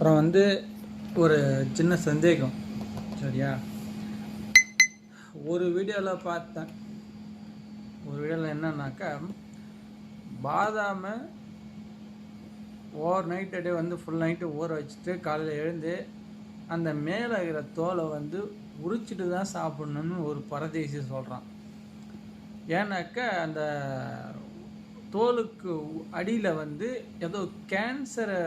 அப்புறம் வந்து ஒரு சின்ன சந்தேகம். சரியா, ஒரு வீடியோவில் பார்த்தேன். ஒரு வீடியோவில் என்னன்னாக்கா, பாதாமை ஓவர் நைட் அப்படியே வந்து ஃபுல் நைட்டு ஊற வச்சுட்டு காலையில் எழுந்து அந்த மேலே இருக்கிற தோலை வந்து உரிச்சிட்டு தான் சாப்பிட்ணுன்னு ஒரு பரதேசி சொல்கிறான். ஏன்னாக்கா அந்த தோலுக்கு அடியில் வந்து ஏதோ கேன்சரை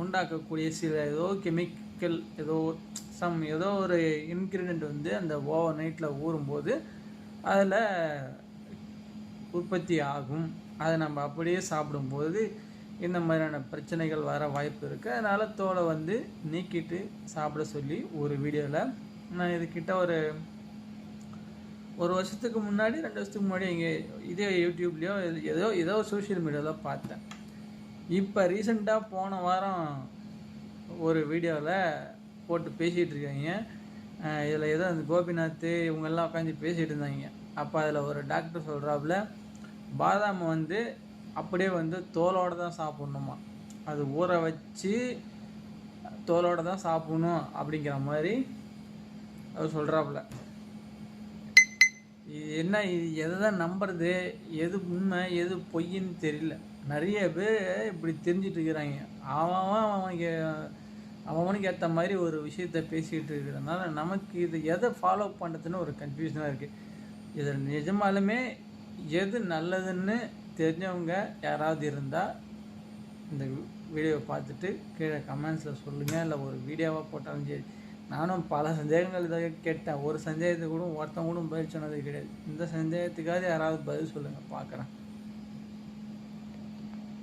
உண்டாக்கக்கூடிய சில ஏதோ கெமிக்கல் ஏதோ ஒரு இன்க்ரீடியண்ட் வந்து அந்த ஓவர் நைட்டில் ஊறும்போது அதில் உற்பத்தி ஆகும். அதை நம்ம அப்படியே சாப்பிடும்போது இந்த மாதிரியான பிரச்சனைகள் வர வாய்ப்பு இருக்குது. அதனால் தோலை வந்து நீக்கிட்டு சாப்பிட சொல்லி ஒரு வீடியோவில் நான் இதுக்கிட்ட ஒரு வருஷத்துக்கு முன்னாடி 2 வருஷத்துக்கு முன்னாடி இங்கே இதே யூடியூப்லேயோ ஏதோ சோஷியல் மீடியாவில் பார்த்தேன். இப்போ ரீசெண்டாக போன வாரம் ஒரு வீடியோவில் போட்டு பேசிகிட்டு இருக்காங்க. இதில் ஏதோ அந்த கோபிநாத் இவங்கெல்லாம் உட்காந்து பேசிகிட்டு இருந்தாங்க. அப்போ அதில் ஒரு டாக்டர் சொல்கிறாப்புல, பாதாமை வந்து அப்படியே வந்து தோலோடு தான் சாப்பிட்ணுமா, அது ஊற வச்சு தோலோடு தான் சாப்பிட்ணும் அப்படிங்கிற மாதிரி அவர் சொல்கிறாப்புல. இது என்ன, இது எதை தான் நம்புறது, எது உண்மை எது பொய்ன்னு தெரியல. நிறைய பேர் இப்படி தெரிஞ்சிட்டு இருக்கிறாங்க. அவனுக்கு ஏற்ற மாதிரி ஒரு விஷயத்த பேசிகிட்டு இருக்கிறதுனால நமக்கு இது எதை ஃபாலோ பண்ணுறதுன்னு ஒரு கன்ஃபியூஷனாக இருக்குது. இதில் நிஜமாலுமே எது நல்லதுன்னு தெரிஞ்சவங்க யாராவது இருந்தால் இந்த வீடியோவை பார்த்துட்டு கீழே கமெண்ட்ஸில் சொல்லுங்கள். இல்லை ஒரு வீடியோவாக போட்டாலும் சரி. நானும் பல சந்தேகங்கள் இதாக கேட்டேன். ஒரு சந்தேகத்துக்கு கூட ஒருத்தன் கூட பதில் சொன்னது கிடையாது. இந்த சந்தேகத்துக்காவது யாராவது பதில் சொல்லுங்கள், பார்க்குறேன்.